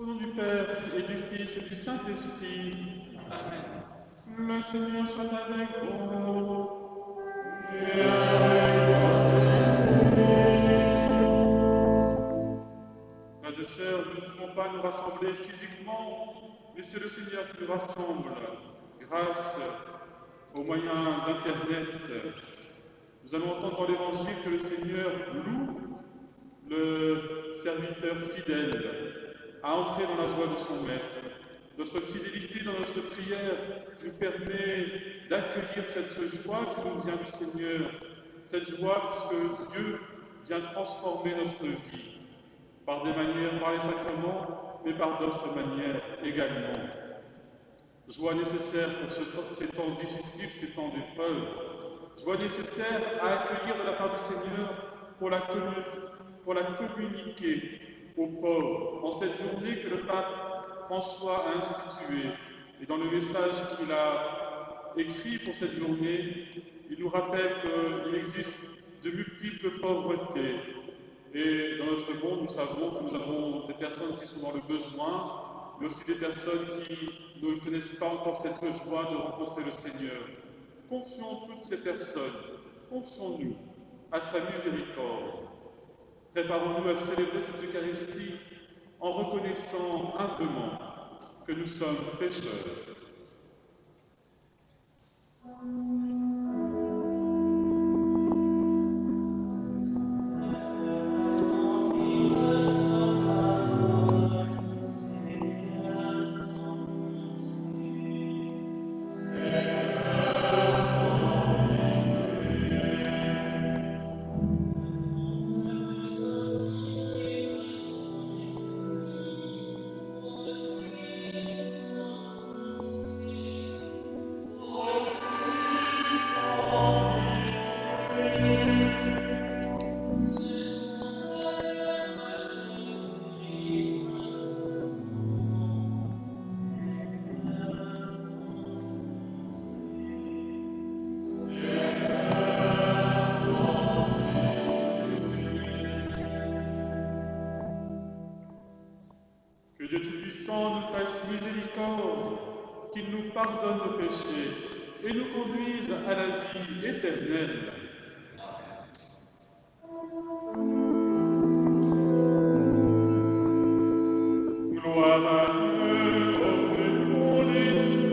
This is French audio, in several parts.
Au nom du Père et du Fils et du Saint-Esprit. Amen. Le Seigneur soit avec vous. Frères et sœurs, nous ne pouvons pas nous rassembler physiquement, mais c'est le Seigneur qui nous rassemble grâce aux moyens d'Internet. Nous allons entendre dans l'Évangile que le Seigneur loue le serviteur fidèle à entrer dans la joie de son Maître. Notre fidélité dans notre prière nous permet d'accueillir cette joie qui nous vient du Seigneur, cette joie puisque Dieu vient transformer notre vie par des manières, par les sacrements, mais par d'autres manières également. Joie nécessaire pour ces temps difficiles, ces temps d'épreuve. Joie nécessaire à accueillir de la part du Seigneur pour la communiquer aux pauvres en cette journée que le pape François a instituée. Et dans le message qu'il a écrit pour cette journée, il nous rappelle qu'il existe de multiples pauvretés. Et dans notre monde, nous savons que nous avons des personnes qui sont dans le besoin, mais aussi des personnes qui ne connaissent pas encore cette joie de rencontrer le Seigneur. Confions toutes ces personnes, confions-nous à sa miséricorde. Préparons-nous à célébrer cette Eucharistie en reconnaissant humblement que nous sommes pécheurs. Que Dieu Tout-Puissant nous fasse miséricorde, qu'il nous pardonne nos péchés et nous conduise à la vie éternelle. Gloire à Dieu au plus des cieux.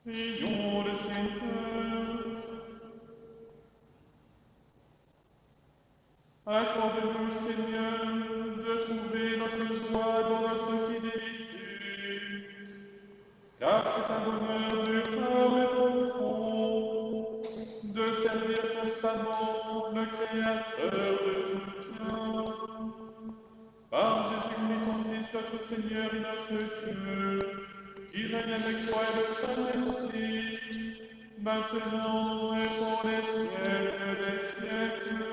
Prions le Seigneur. Accorde-nous, Seigneur, de trouver notre joie dans notre fidélité. c'est un bonheur durable et profond de servir constamment le Créateur de tout bien. Par Jésus-Christ, ton Fils, notre Seigneur et notre Dieu, qui règne avec toi et le Saint-Esprit, maintenant et pour les siècles des siècles.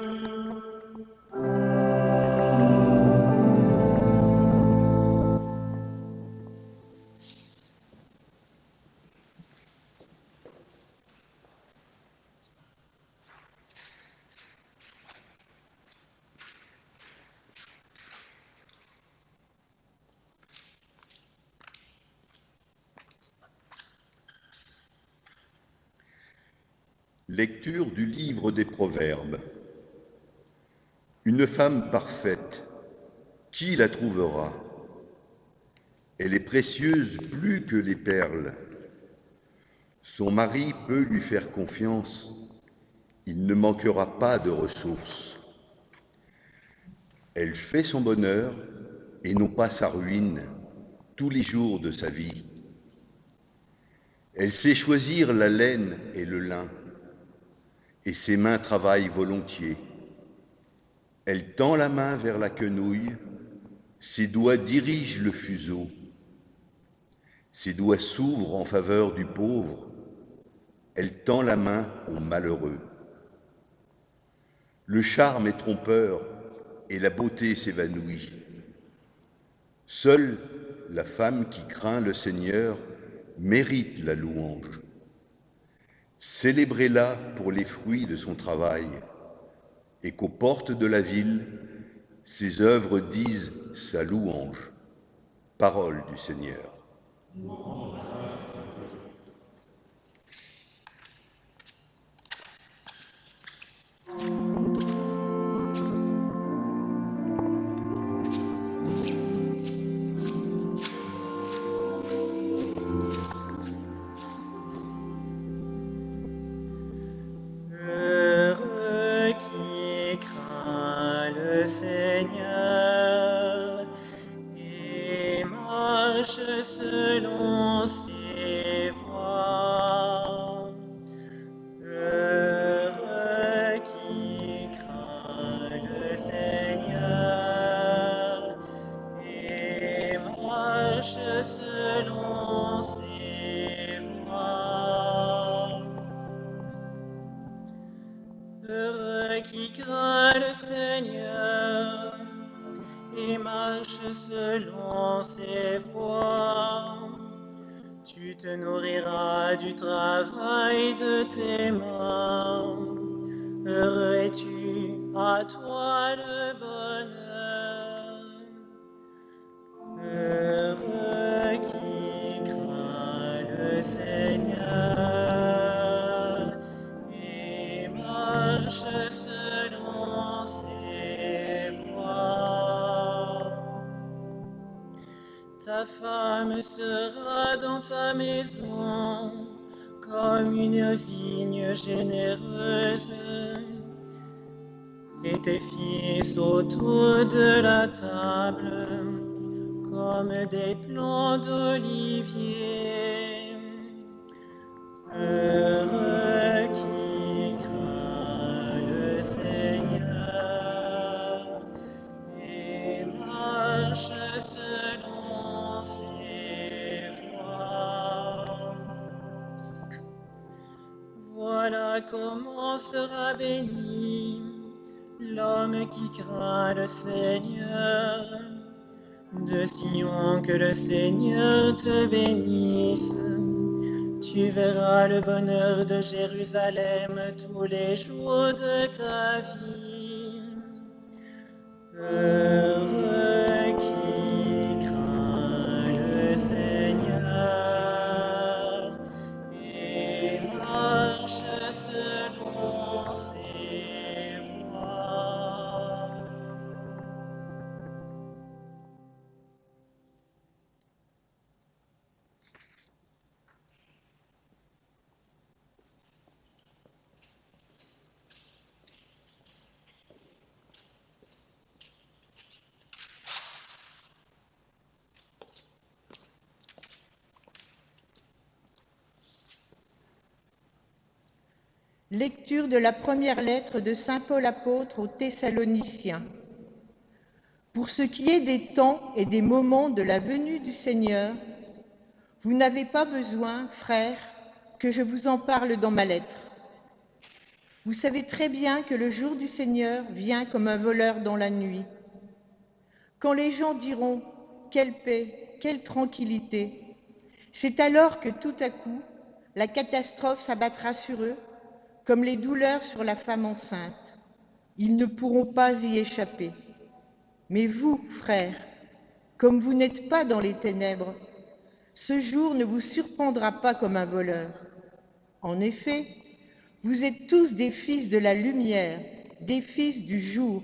Lecture du livre des Proverbes. Une femme parfaite, qui la trouvera? Elle est précieuse plus que les perles. Son mari peut lui faire confiance. Il ne manquera pas de ressources. Elle fait son bonheur et non pas sa ruine tous les jours de sa vie. Elle sait choisir la laine et le lin, et ses mains travaillent volontiers. Elle tend la main vers la quenouille, ses doigts dirigent le fuseau. Ses doigts s'ouvrent en faveur du pauvre, elle tend la main au malheureux. Le charme est trompeur et la beauté s'évanouit. Seule la femme qui craint le Seigneur mérite la louange. Célébrez-la pour les fruits de son travail, et qu'aux portes de la ville, ses œuvres disent sa louange. Parole du Seigneur. Heureux qui craint le Seigneur et marche selon ses voies. Heureux qui craint le Seigneur et marche selon ses voies. Heureux qui craint le Seigneur et marche selon ses voies. Tu te nourriras du travail de tes mains. Heureux es-tu, à toi le bonheur. Heureux qui craint le Seigneur et marche selon ses voies. Ta femme sera dans ta maison comme une vigne généreuse, et tes fils autour de la table comme des plants d'olivier. Heureux qui craint le Seigneur et marche selon ses voies. Voilà comment sera béni l'homme qui craint le Seigneur. De Sion que le Seigneur te bénisse. Tu verras le bonheur de Jérusalem tous les jours de ta vie. Heureux qui craint le Seigneur et marche selon ses voies. Lecture de la première lettre de saint Paul apôtre aux Thessaloniciens. Pour ce qui est des temps et des moments de la venue du Seigneur, vous n'avez pas besoin, frères, que je vous en parle dans ma lettre. Vous savez très bien que le jour du Seigneur vient comme un voleur dans la nuit. Quand les gens diront « quelle paix, quelle tranquillité », c'est alors que tout à coup, la catastrophe s'abattra sur eux, comme les douleurs sur la femme enceinte. Ils ne pourront pas y échapper. Mais vous, frères, comme vous n'êtes pas dans les ténèbres, ce jour ne vous surprendra pas comme un voleur. En effet, vous êtes tous des fils de la lumière, des fils du jour.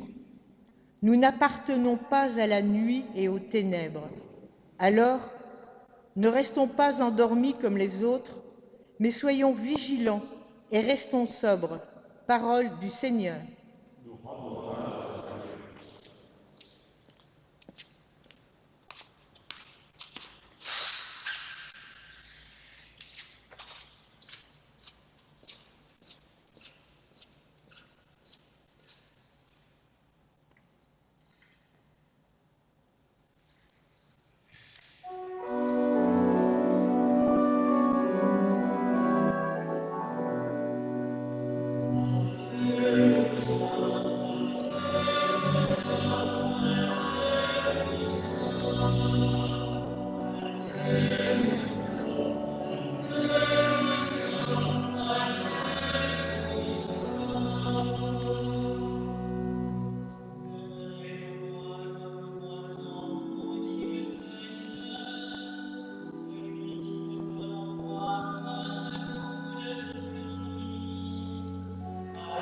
Nous n'appartenons pas à la nuit et aux ténèbres. Alors, ne restons pas endormis comme les autres, mais soyons vigilants et restons sobres. Parole du Seigneur.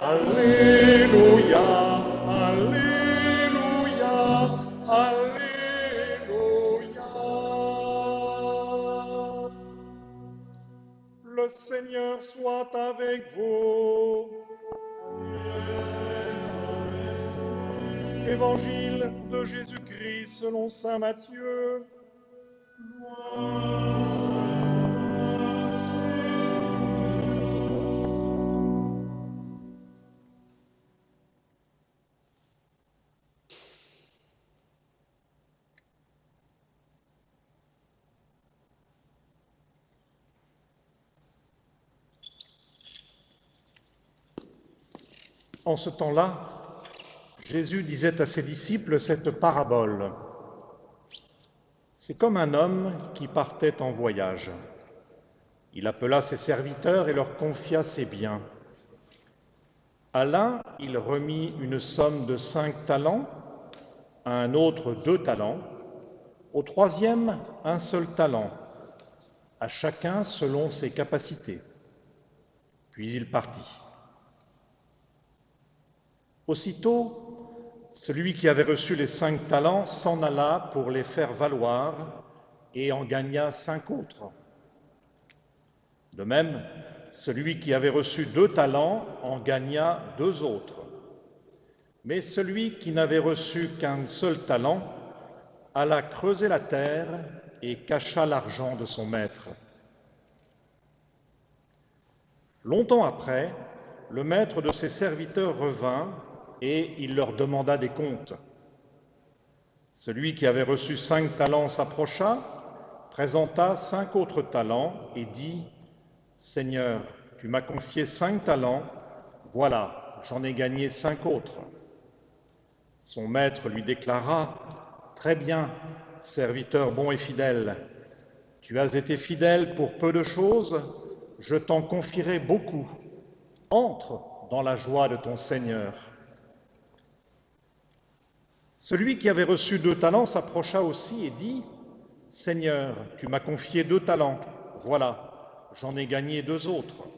Alléluia, Alléluia, Alléluia. Le Seigneur soit avec vous. Évangile de Jésus-Christ selon saint Matthieu. En ce temps-là, Jésus disait à ses disciples cette parabole. C'est comme un homme qui partait en voyage. Il appela ses serviteurs et leur confia ses biens. À l'un, il remit une somme de 5 talents, à un autre 2 talents, au troisième, un seul talent, à chacun selon ses capacités. Puis il partit. Aussitôt, celui qui avait reçu les 5 talents s'en alla pour les faire valoir et en gagna 5 autres. De même, celui qui avait reçu 2 talents en gagna 2 autres. Mais celui qui n'avait reçu qu'un seul talent alla creuser la terre et cacha l'argent de son maître. Longtemps après, le maître de ses serviteurs revint et il leur demanda des comptes. Celui qui avait reçu 5 talents s'approcha, présenta 5 autres talents et dit « Seigneur, tu m'as confié 5 talents, voilà, j'en ai gagné 5 autres. » Son maître lui déclara « Très bien, serviteur bon et fidèle, tu as été fidèle pour peu de choses, je t'en confierai beaucoup. Entre dans la joie de ton Seigneur. » Celui qui avait reçu 2 talents s'approcha aussi et dit « Seigneur, tu m'as confié 2 talents, voilà, j'en ai gagné 2 autres. »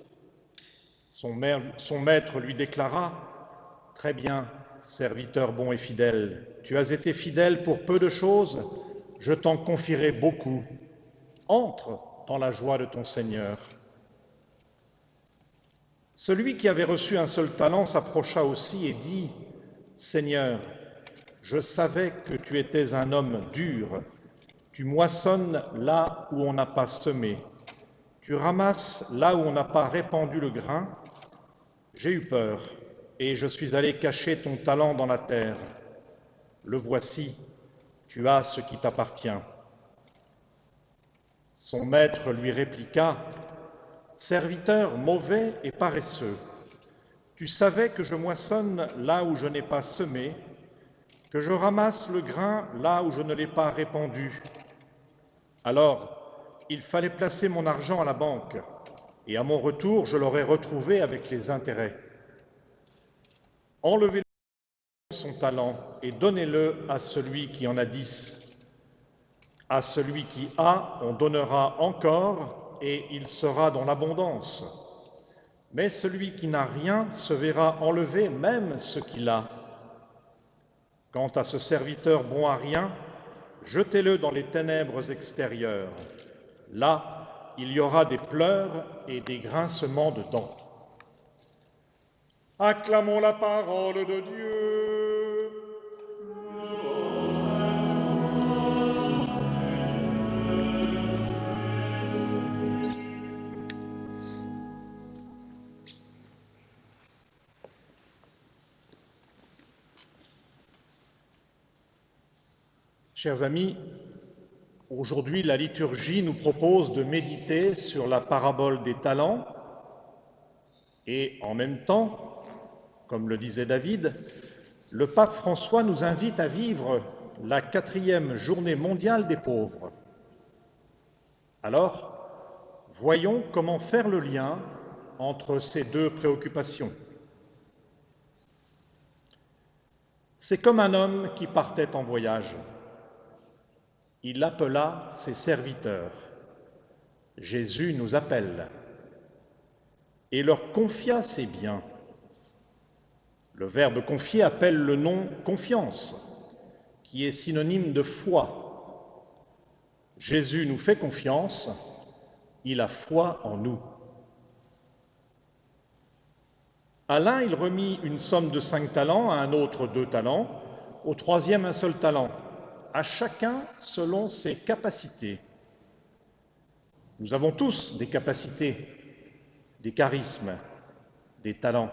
Son maître lui déclara « Très bien, serviteur bon et fidèle, tu as été fidèle pour peu de choses, je t'en confierai beaucoup. Entre dans la joie de ton Seigneur. » Celui qui avait reçu un seul talent s'approcha aussi et dit « Seigneur, je savais que tu étais un homme dur, tu moissonnes là où on n'a pas semé, tu ramasses là où on n'a pas répandu le grain, J'ai eu peur, et je suis allé cacher ton talent dans la terre. Le voici, tu as ce qui t'appartient. » Son maître lui répliqua, « Serviteur mauvais et paresseux, tu savais que je moissonne là où je n'ai pas semé, que je ramasse le grain là où je ne l'ai pas répandu. Alors, il fallait placer mon argent à la banque, et à mon retour, je l'aurais retrouvé avec les intérêts. Enlevez son talent et donnez-le à celui qui en a 10. À celui qui a, on donnera encore, et il sera dans l'abondance. Mais celui qui n'a rien se verra enlever même ce qu'il a. Quant à ce serviteur bon à rien, jetez-le dans les ténèbres extérieures. Là, il y aura des pleurs et des grincements de dents. » Acclamons la parole de Dieu. Chers amis, aujourd'hui la liturgie nous propose de méditer sur la parabole des talents et en même temps, comme le disait David, le pape François nous invite à vivre la 4e journée mondiale des pauvres. Alors, voyons comment faire le lien entre ces deux préoccupations. C'est comme un homme qui partait en voyage. Il appela ses serviteurs. Jésus nous appelle et leur confia ses biens. Le verbe confier appelle le nom confiance, qui est synonyme de foi. Jésus nous fait confiance, il a foi en nous. À l'un, il remit une somme de 5 talents, à un autre 2 talents, au troisième un seul talent, à chacun selon ses capacités. Nous avons tous des capacités, des charismes, des talents.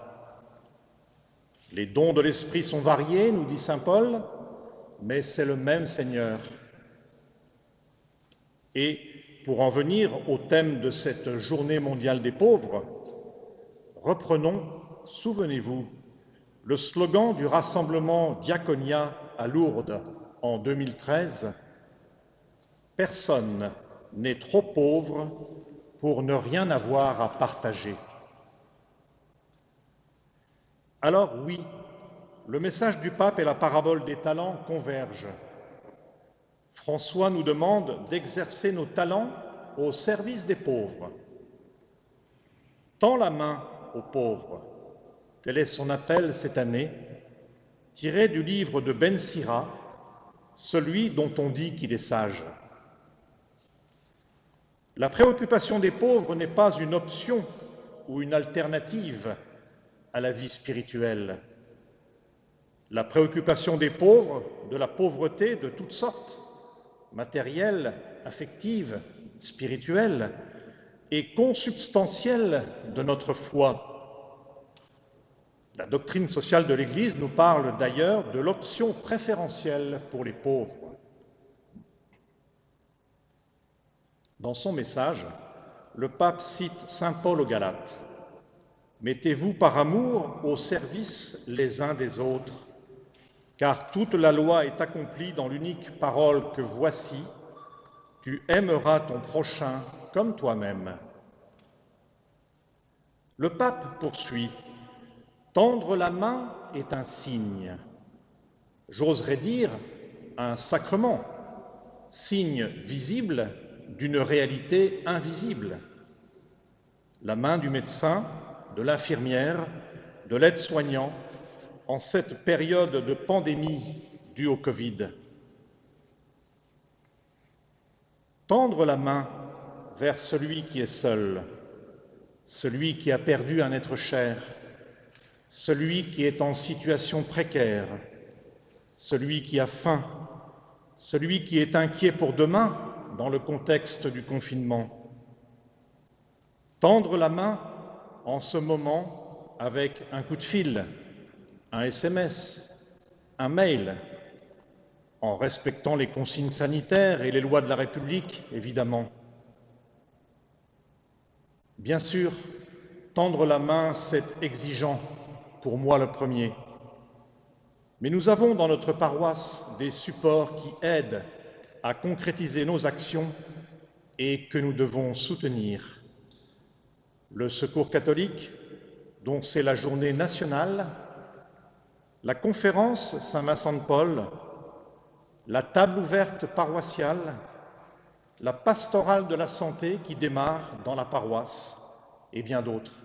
Les dons de l'Esprit sont variés, nous dit saint Paul, mais c'est le même Seigneur. Et pour en venir au thème de cette journée mondiale des pauvres, reprenons, souvenez-vous, le slogan du rassemblement Diaconia à Lourdes en 2013, « Personne n'est trop pauvre pour ne rien avoir à partager ». Alors oui, le message du pape et la parabole des talents convergent. François nous demande d'exercer nos talents au service des pauvres. Tends la main aux pauvres, tel est son appel cette année, tiré du livre de Ben Sira, celui dont on dit qu'il est sage. La préoccupation des pauvres n'est pas une option ou une alternative à la vie spirituelle. La préoccupation des pauvres, de la pauvreté de toutes sortes, matérielle, affective, spirituelle, est consubstantielle de notre foi. La doctrine sociale de l'Église nous parle d'ailleurs de l'option préférentielle pour les pauvres. Dans son message, le pape cite saint Paul aux Galates. « Mettez-vous par amour au service les uns des autres, car toute la loi est accomplie dans l'unique parole que voici, tu aimeras ton prochain comme toi-même. » Le pape poursuit, « Tendre la main est un signe, j'oserais dire un sacrement, signe visible d'une réalité invisible. La main du médecin, de l'infirmière, de l'aide-soignant, en cette période de pandémie due au Covid. Tendre la main vers celui qui est seul, celui qui a perdu un être cher, celui qui est en situation précaire, celui qui a faim, celui qui est inquiet pour demain dans le contexte du confinement. Tendre la main en ce moment avec un coup de fil, un SMS, un mail, en respectant les consignes sanitaires et les lois de la République, évidemment. Bien sûr, tendre la main, c'est exigeant, pour moi le premier. Mais nous avons dans notre paroisse des supports qui aident à concrétiser nos actions et que nous devons soutenir. Le Secours catholique, dont c'est la journée nationale, la conférence Saint-Vincent de Paul, la table ouverte paroissiale, la pastorale de la santé qui démarre dans la paroisse et bien d'autres.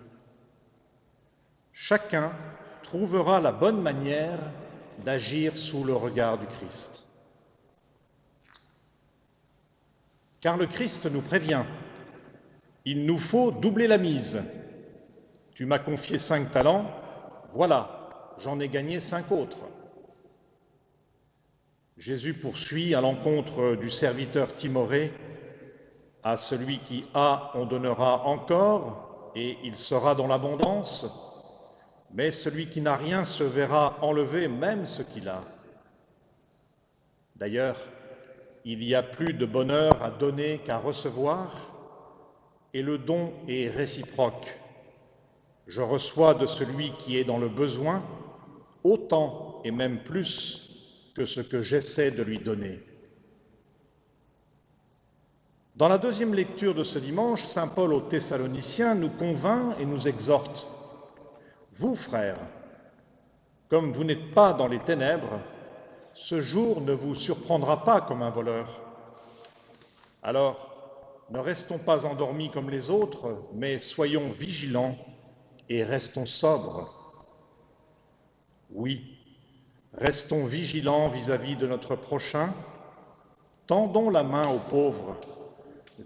Chacun trouvera la bonne manière d'agir sous le regard du Christ. Car le Christ nous prévient, il nous faut doubler la mise. Tu m'as confié 5 talents, voilà, j'en ai gagné 5 autres. Jésus poursuit à l'encontre du serviteur timoré, à celui qui a, on donnera encore, et il sera dans l'abondance, mais celui qui n'a rien se verra enlever même ce qu'il a. D'ailleurs, il y a plus de bonheur à donner qu'à recevoir, et le don est réciproque. Je reçois de celui qui est dans le besoin autant et même plus que ce que j'essaie de lui donner. Dans la deuxième lecture de ce dimanche, saint Paul aux Thessaloniciens nous convainc et nous exhorte. Vous, frères, comme vous n'êtes pas dans les ténèbres, ce jour ne vous surprendra pas comme un voleur. Alors, ne restons pas endormis comme les autres, mais soyons vigilants et restons sobres. Oui, restons vigilants vis-à-vis de notre prochain, tendons la main aux pauvres,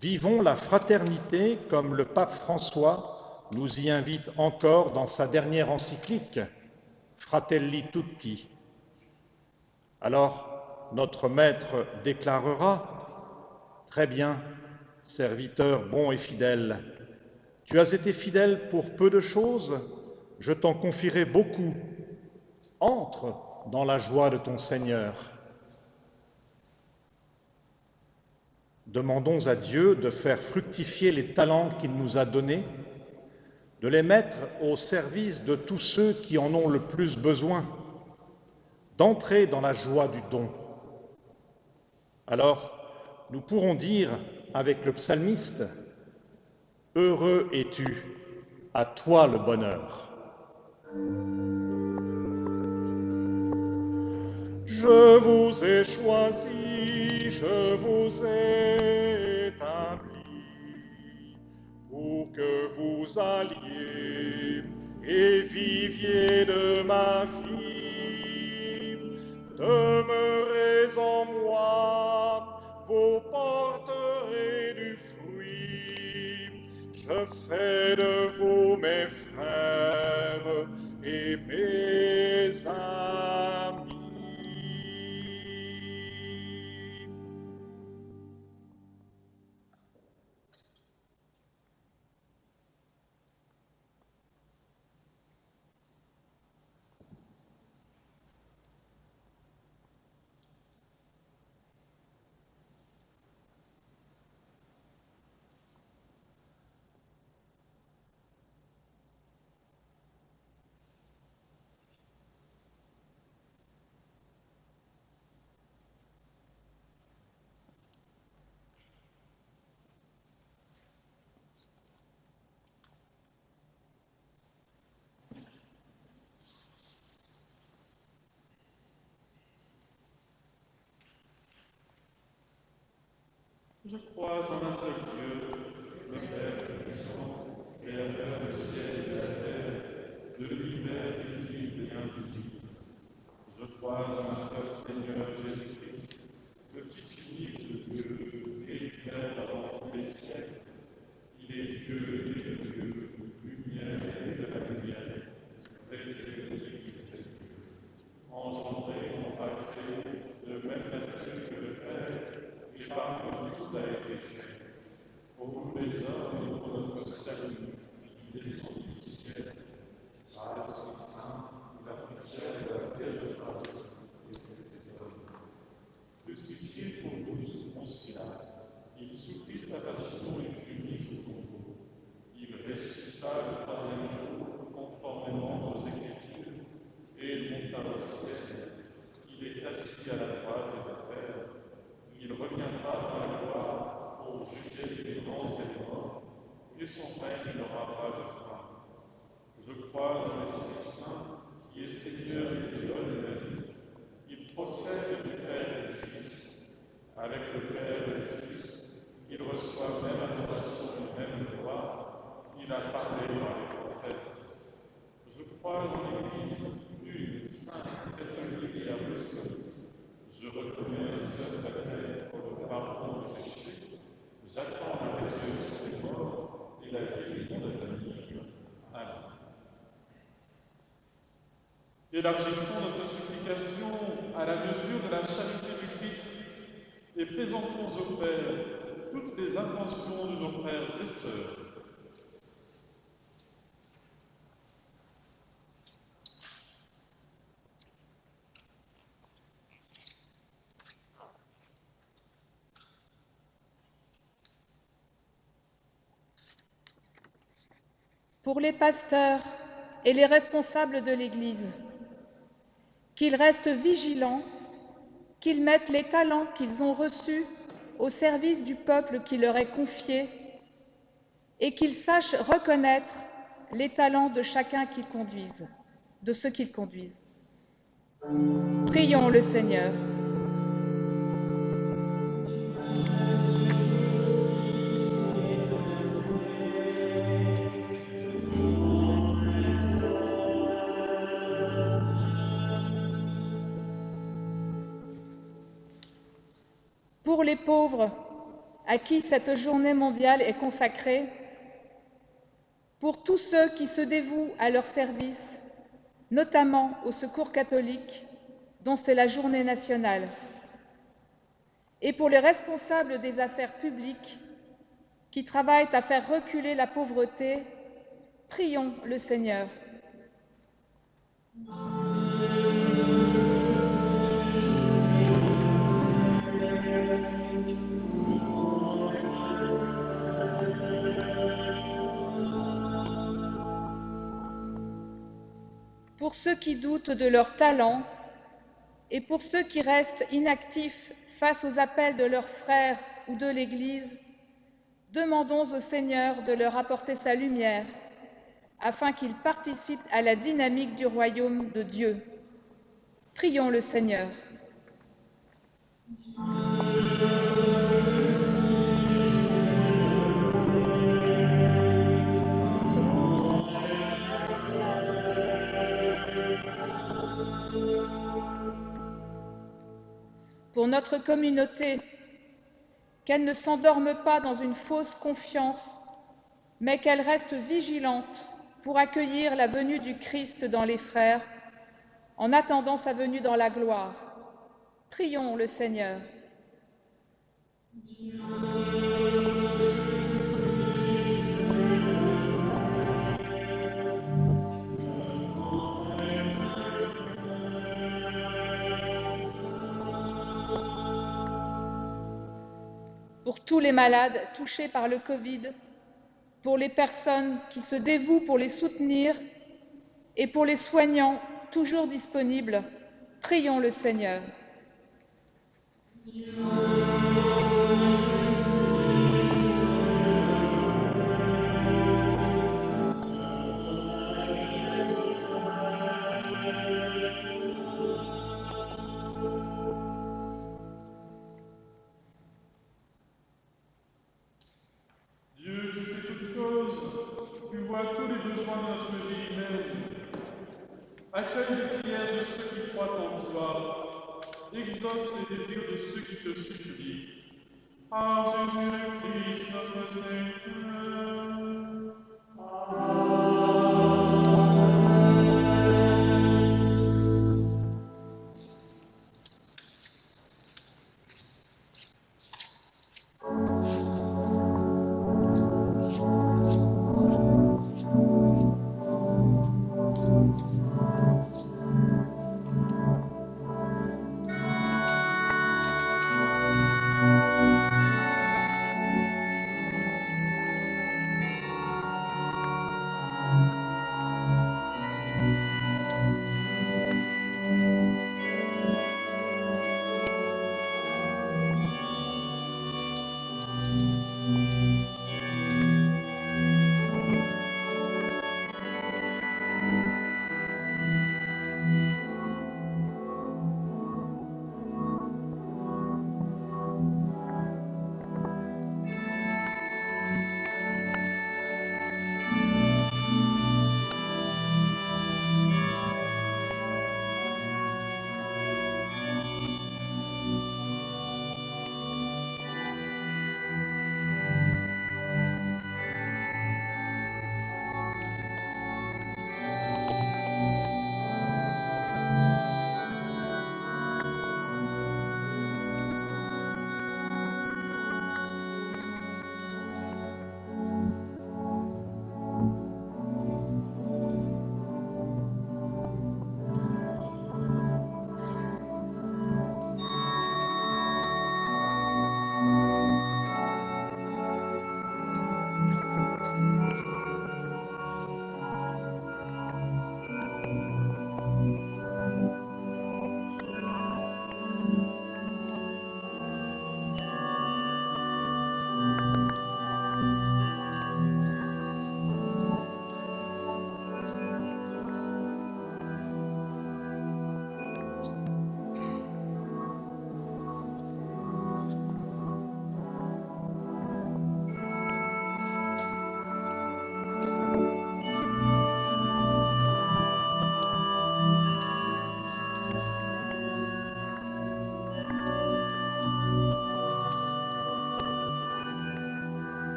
vivons la fraternité comme le pape François nous y invite encore dans sa dernière encyclique, Fratelli Tutti. Alors, notre maître déclarera, très bien, serviteur bon et fidèle, tu as été fidèle pour peu de choses, je t'en confierai beaucoup. Entre dans la joie de ton Seigneur. Demandons à Dieu de faire fructifier les talents qu'il nous a donnés, de les mettre au service de tous ceux qui en ont le plus besoin, d'entrer dans la joie du don. Alors, nous pourrons dire avec le psalmiste, « Heureux es-tu, à toi le bonheur ». Je vous ai choisi, je vous ai établi, pour que vous alliez et viviez de ma vie. Demeurez en moi, vous porterez du fruit. Je fais de vous mes frères et mes amis. Je crois en un seul Dieu, le Père puissant, créateur du ciel et de la terre, de l'univers visible et invisible. Je crois en un seul Seigneur Jésus-Christ, le Fils unique de Dieu, et du Père avant tous les siècles. Il est Dieu et de Dieu, lumière et de la lumière, vrai Dieu et Dieu, engendré, non pas créé, de même nature que le Père, et par lui tout a été fait. Pour nous les hommes et pour notre salut, il descend du ciel, par Père, Esprit Saint, la prière de la Vierge Marie, crucifié pour nous sous Ponce Pilate, il souffrit sa passion et fut mis au tombeau. Il ressuscita le troisième jour, conformément aux Écritures, et il monta au ciel. Il est assis à la droite du Père. Il reviendra dans la gloire pour juger les vivants et les morts, et son règne n'aura pas de fin. Je crois en l'Esprit Saint, qui est Seigneur et qui donne la vie. Il procède du Père et du Fils. Avec le Père et le Fils, il reçoit même adoration et même gloire. Il a parlé par les prophètes. Je crois en l'Église, une, sainte, catholique et apostolique. Je reconnais un seul baptême pour le pardon des péchés. J'attends la résurrection des morts et la vie du monde à venir. Amen. Élargissons notre supplication à la mesure de la charité du Christ et présentons au Père toutes les intentions de nos frères et sœurs. Pour les pasteurs et les responsables de l'Église, qu'ils restent vigilants, qu'ils mettent les talents qu'ils ont reçus au service du peuple qui leur est confié et qu'ils sachent reconnaître les talents de chacun qu'ils conduisent, de ceux qu'ils conduisent. Prions le Seigneur. Pour les pauvres à qui cette journée mondiale est consacrée, pour tous ceux qui se dévouent à leur service, notamment au Secours catholique, dont c'est la journée nationale, et pour les responsables des affaires publiques qui travaillent à faire reculer la pauvreté, prions le Seigneur. Pour ceux qui doutent de leur talent et pour ceux qui restent inactifs face aux appels de leurs frères ou de l'Église, demandons au Seigneur de leur apporter sa lumière afin qu'ils participent à la dynamique du royaume de Dieu. Prions le Seigneur. Pour notre communauté, qu'elle ne s'endorme pas dans une fausse confiance, mais qu'elle reste vigilante pour accueillir la venue du Christ dans les frères, en attendant sa venue dans la gloire. Prions le Seigneur. Pour tous les malades touchés par le Covid, pour les personnes qui se dévouent pour les soutenir et pour les soignants toujours disponibles, prions le Seigneur. Dieu qui sait toutes choses, tu vois tous les besoins de notre vie humaine. Accueille les prières de ceux qui croient en toi. Exauce les désirs de ceux qui te supplient. Par Jésus-Christ notre Seigneur.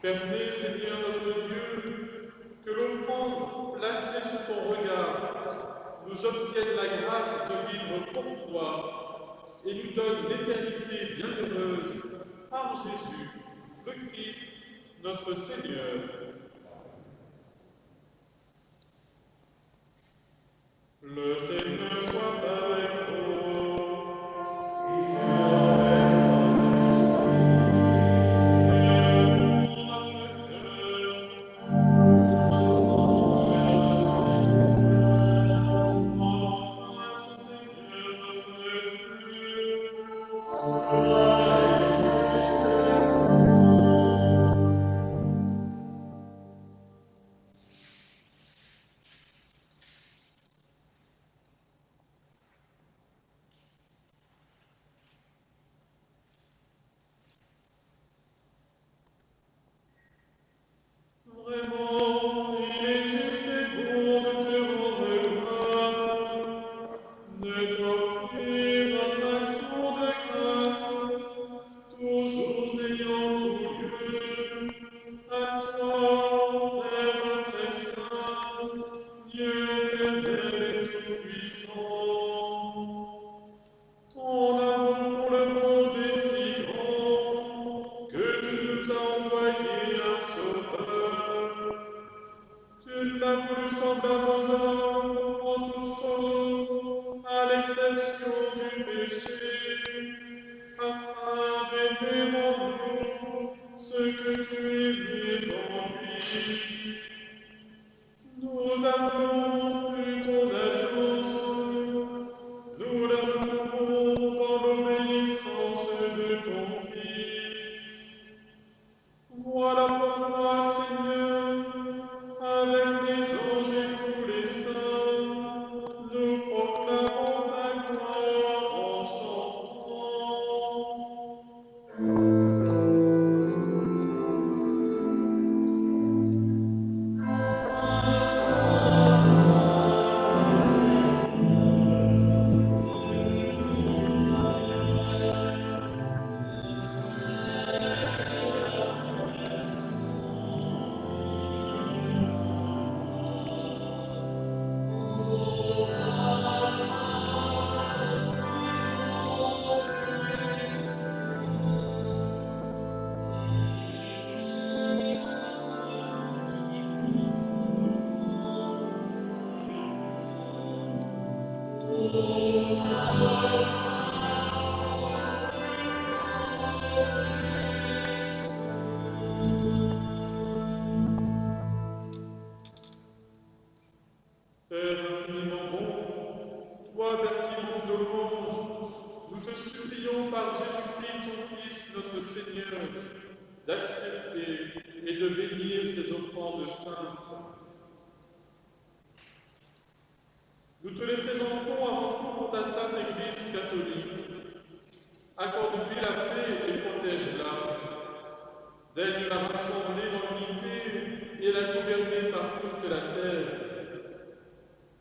Permets, Seigneur notre Dieu, que l'offrande placée sous ton regard nous obtienne la grâce de vivre pour toi et nous donne l'éternité bienheureuse par Jésus, le Christ, notre Seigneur. Le Seigneur soit avec vous. Vraiment, il est juste et bon de te rendre gloire, de t'offrir notre action de grâce, toujours ayant tout lieu. À toi, Père très saint, Dieu éternel et tout-puissant, ton amour pour le monde est si grand que tu nous as envoyé un sauveur. Tu l'as voulu semblable aux hommes en toutes choses, à l'exception du péché, afin d'aimer en nous ce que tu aimais en lui. Nous appelons plus ton alliance, nous la retrouvons dans l'obéissance de ton Fils. Voilà pourquoi, Seigneur, avec les anges et tous les saints, nous proclamons ta gloire en chantant. Père infiniment bon, toi vers qui monte nos louanges, nous te supplions par Jésus-Christ, ton Fils, notre Seigneur, d'accepter et de bénir ces offrandes saintes. Nous te les présentons avant tout pour ta sainte Église catholique. Accorde-lui la paix et protège-la. Daigne la rassembler dans l'unité et la gouverner par toute la terre.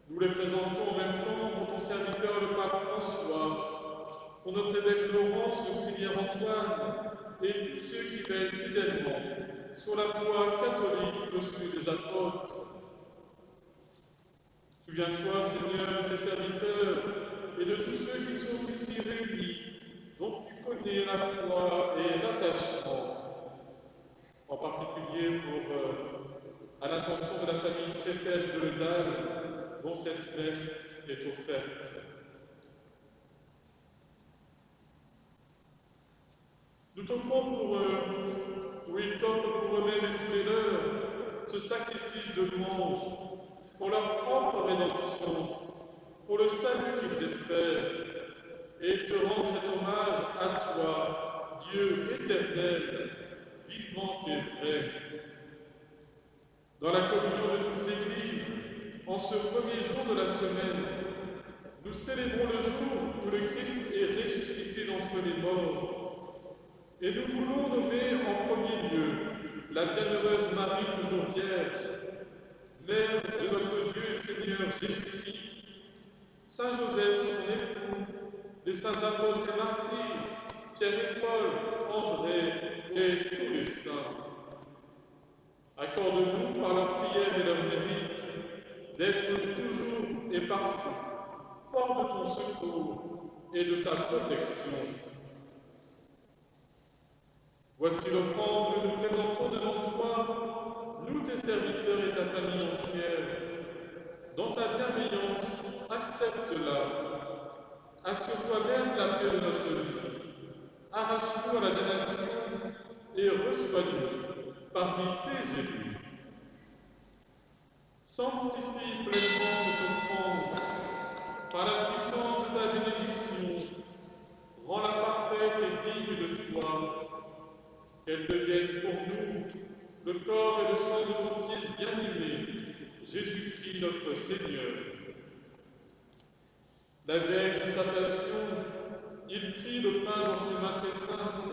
Nous les présentons en même temps pour ton serviteur le pape François, pour notre évêque Laurence, l'auxiliaire Antoine, et tous ceux qui veillent fidèlement sur la foi catholique reçue des apôtres. Souviens-toi, Seigneur, de tes serviteurs et de tous ceux qui sont ici réunis, dont tu connais la foi et l'attachement. En particulier à l'intention de la famille Crépel de Ledal, dont cette messe est offerte. Nous t'offrons pour eux, ou ils t'offrent pour eux-mêmes et tous les leurs, ce sacrifice de louange, pour leur propre rédemption, pour le salut qu'ils espèrent, et ils te rendent cet hommage à toi, Dieu éternel, vivant et vrai. Dans la communion de toute l'Église, en ce premier jour de la semaine, nous célébrons le jour où le Christ est ressuscité d'entre les morts. Et nous voulons nommer en premier lieu la bienheureuse Marie toujours vierge, Mère de notre Dieu et Seigneur Jésus-Christ, Saint Joseph, son époux, les saints apôtres et martyrs, Pierre et Paul, André et tous les saints. Accorde-nous, par leur prière et leur mérite, d'être toujours et partout fort de ton secours et de ta protection. Voici l'offrande que nous présentons devant toi, nous tes serviteurs et ta famille entière. Dans ta bienveillance, accepte-la. Assure-toi même la paix de notre vie. Arrache-nous à la damnation et reçois-nous parmi tes élus. Sanctifie pleinement cette offrande par la puissance de ta bénédiction. Rends-la parfaite et digne de toi. Qu'elle devienne pour nous le corps et le sang de ton Fils bien-aimé, Jésus-Christ notre Seigneur. La veille de sa passion, il prit le pain dans ses mains très saintes,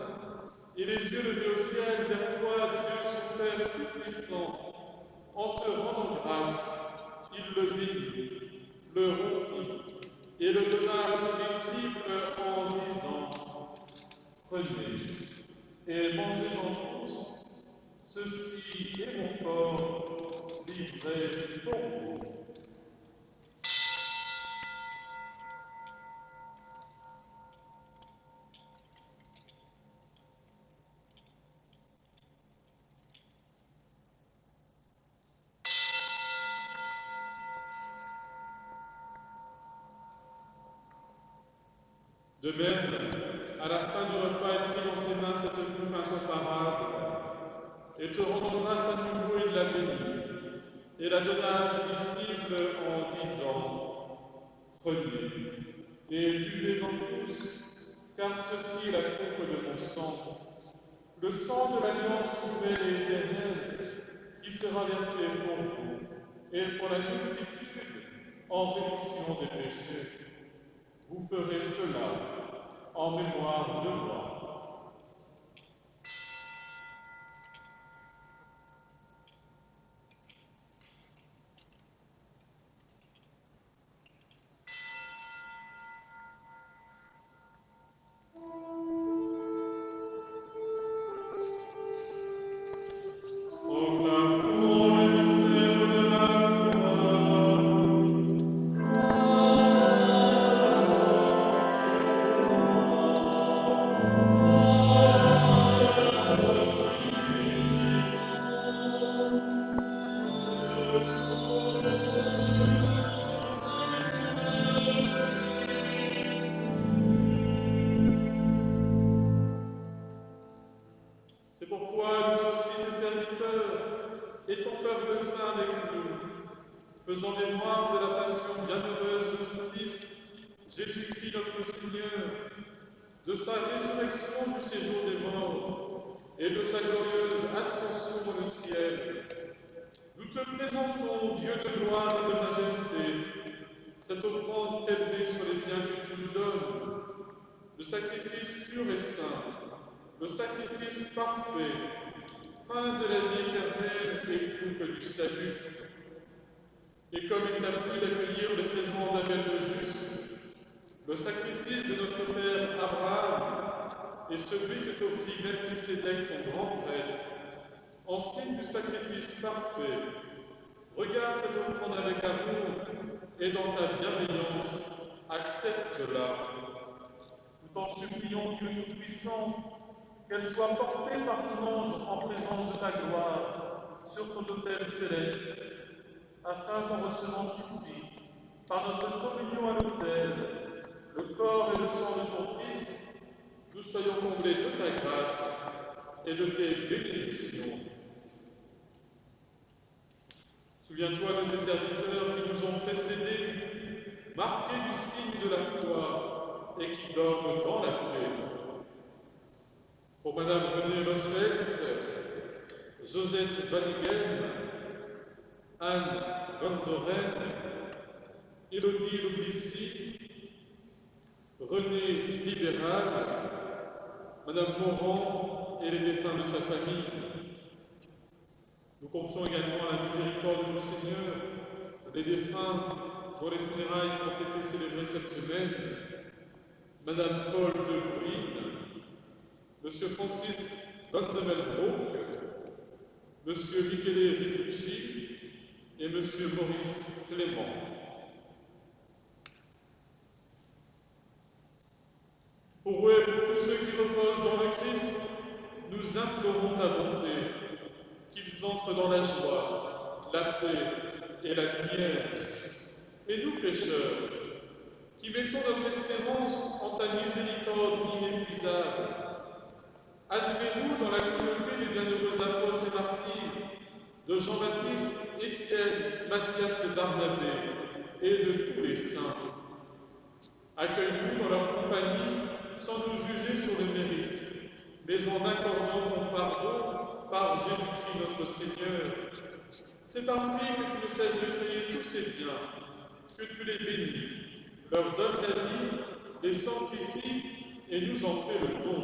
et les yeux levés au ciel vers toi, Dieu son Père Tout-Puissant. En te rendant grâce, il le bénit, le rompit, et le donna à ses disciples en disant: Prenez et mangez-en tous, ceci est mon corps livré pour vous. De même, à la fin du repas, il prit dans ses mains cette coupe incomparable, et te rendant grâce à nouveau, il la bénit, et la donna à ses disciples en disant: Prenez et buvez-en tous, car ceci est la coupe de mon sang, le sang de l'alliance nouvelle et éternelle, qui sera versé pour vous et pour la multitude en rémission des péchés. Vous ferez cela en mémoire de moi. Proclamons le mystère de la foi. C'est pourquoi nous aussi, tes serviteurs, et ton peuple saint avec nous, faisant mémoire de la passion bienheureuse de ton Fils, Jésus-Christ notre Seigneur, de sa résurrection du séjour des morts et de sa glorieuse ascension dans le ciel, nous te présentons, Dieu de gloire et de majesté, cette offrande élevée sur les biens que tu nous donnes, le sacrifice pur et saint, le sacrifice parfait, pain de la vie éternelle et coupe du salut. Et comme il t'a plu d'accueillir le présent d'Abel le juste, le sacrifice de notre père Abraham et celui que t'offrit Melchisédek, ton grand prêtre, en signe du sacrifice parfait, regarde cette offrande avec amour et dans ta bienveillance, accepte-la. Nous t'en supplions, Dieu Tout-Puissant, qu'elle soit portée par ton ange en présence de ta gloire sur ton autel céleste, afin qu'en recevant ici, par notre communion à l'autel, le corps et le sang de ton Fils, nous soyons comblés de ta grâce et de tes bénédictions. Souviens-toi de tes serviteurs qui nous ont précédés, marqués du signe de la foi et qui dorment dans la paix. Pour Madame Renée Roswelt, Josette Banningen, Anne Van Doren, Élodie Loblici, René Libéral, Madame Morand et les défunts de sa famille. Nous confions également à la miséricorde de nos Seigneurs les défunts dont les funérailles ont été célébrées cette semaine, Madame Paul de Bruyn, Monsieur Francis Van de Melbroek, Monsieur Michele Ricucci et Monsieur Maurice Clément. Pour eux et pour tous ceux qui reposent dans le Christ, nous implorons ta bonté, qu'ils entrent dans la joie, la paix et la lumière. Et nous, pécheurs, qui mettons notre espérance en ta miséricorde inépuisable, admets-nous dans la communauté des bienheureux apôtres et martyrs, de Jean-Baptiste, Étienne, Matthias et Barnabé, et de tous les saints. Accueille-nous dans leur compagnie sans nous juger sur le mérite, mais en accordant ton pardon par Jésus-Christ notre Seigneur. C'est par lui que tu ne cesses de créer tous ces biens, que tu les bénis, leur donnes la vie, les sanctifies et nous en fais le don.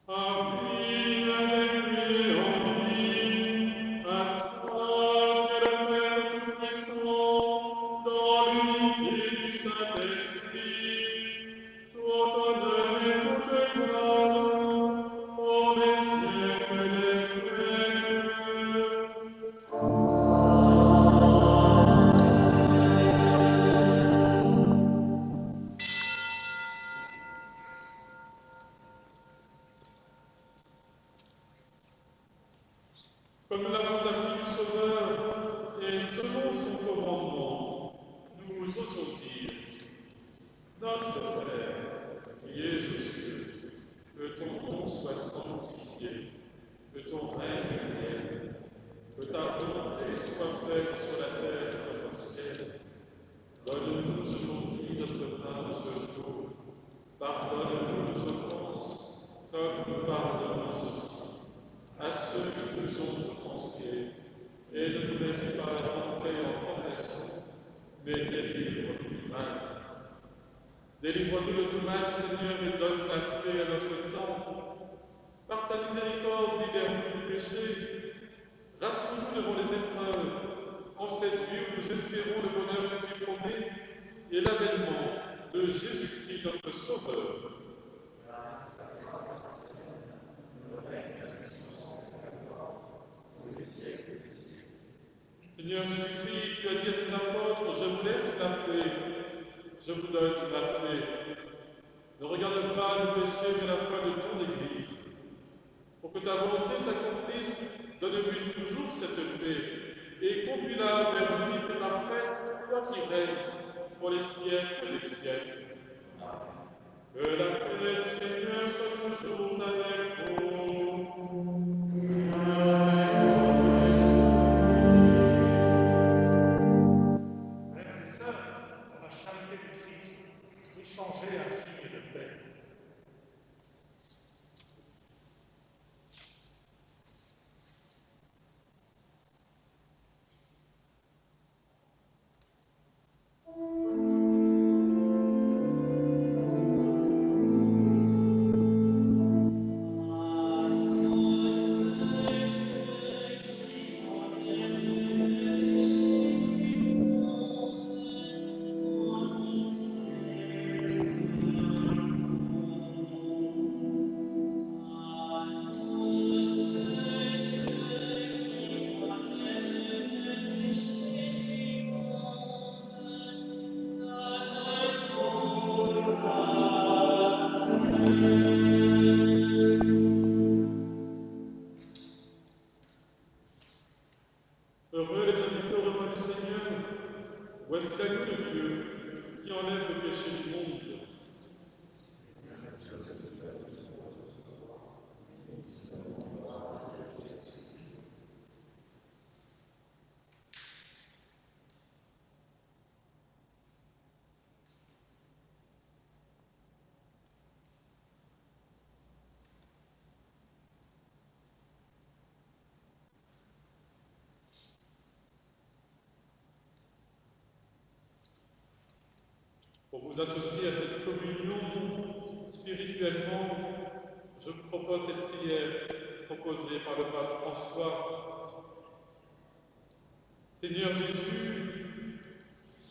Amen, avec lui, en lui, à toi, qui es le Père Tout-Puissant, dans l'unité du Saint-Esprit, tout honneur et toute gloire, pour les siècles des siècles. Comme nous l'avons appris du Sauveur, et selon son commandement, nous osons dire: Notre Père, qui es aux cieux, que ton nom soit sanctifié, que ton règne vienne, que ta volonté soit faite sur la terre comme au ciel. Donne-nous aujourd'hui notre pain de ce jour. Pardonne-nous nos offenses, comme nous pardonnons aussi à ceux qui nous ont offensés, et ne nous laisse pas entrer en tentation, mais délivre-nous du mal. Délivre-nous de tout mal, Seigneur, et donne la paix à notre temps. Par ta miséricorde, libère-nous du péché. Rassure-nous devant les épreuves, en cette vie où nous espérons le bonheur que tu promets et l'avènement de Jésus-Christ, notre Sauveur. Seigneur Jésus-Christ, tu as dit à tes apôtres: je vous laisse la paix, je vous donne la paix. Ne regarde pas nos péchés, mais la foi de ton Église. Pour que ta volonté s'accomplisse, donne-lui toujours cette paix et conduis-la vers l'unité parfaite, toi qui règnes pour les siècles des siècles. Que la paix du Seigneur soit toujours avec vous. Frères et sœurs, dans la charité du Christ, échangez un signe de paix. Heureux les invités au repas du Seigneur. Voici l'agneau de Dieu qui enlève le péché du monde. Pour vous associer à cette communion spirituellement, je vous propose cette prière proposée par le pape François. Seigneur Jésus,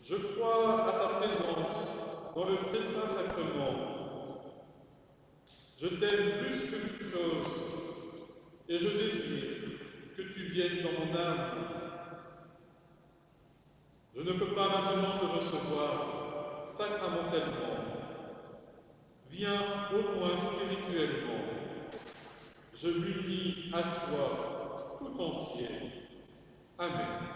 je crois à ta présence dans le très saint sacrement. Je t'aime plus que toute chose, et je désire que tu viennes dans mon âme. Je ne peux pas maintenant te recevoir sacramentellement. Viens au moins spirituellement. Je m'unis à toi tout entier. Amen.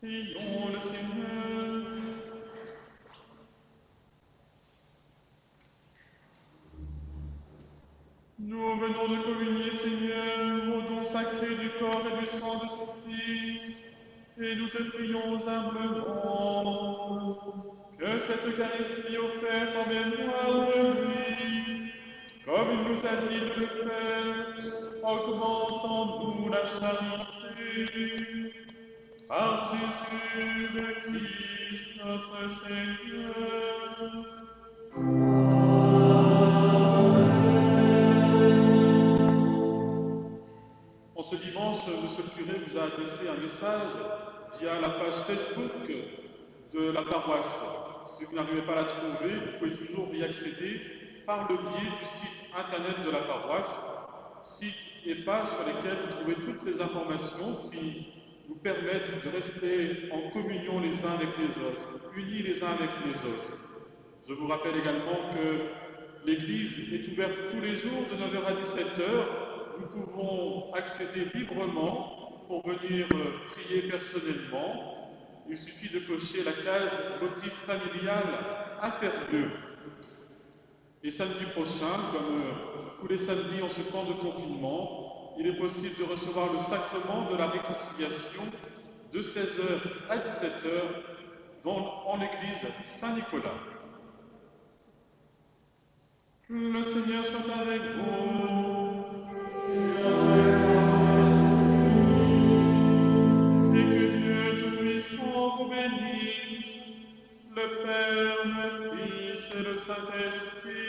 Prions le Seigneur. Nous venons de communier, Seigneur, au don sacré du corps et du sang de ton Fils, et nous te prions humblement que cette Eucharistie offerte en mémoire de lui comme il nous a dit de le faire, augmentons-nous la charité. Par Jésus le Christ, notre Seigneur. En ce dimanche, Monsieur le curé vous a adressé un message via la page Facebook de la paroisse. Si vous n'arrivez pas à la trouver, vous pouvez toujours y accéder par le biais du site internet de la paroisse, site et page sur lesquels vous trouvez toutes les informations qui nous permettent de rester en communion les uns avec les autres, unis les uns avec les autres. Je vous rappelle également que l'Église est ouverte tous les jours de 9h à 17h. Nous pouvons accéder librement pour venir prier personnellement. Il suffit de cocher la case motif familial impérieux. Et samedi prochain, comme tous les samedis en ce temps de confinement, il est possible de recevoir le sacrement de la réconciliation de 16h à 17h en l'église Saint-Nicolas. Le Seigneur soit avec vous. Et que Dieu Tout-Puissant vous bénisse, le Père, le Fils et le Saint-Esprit.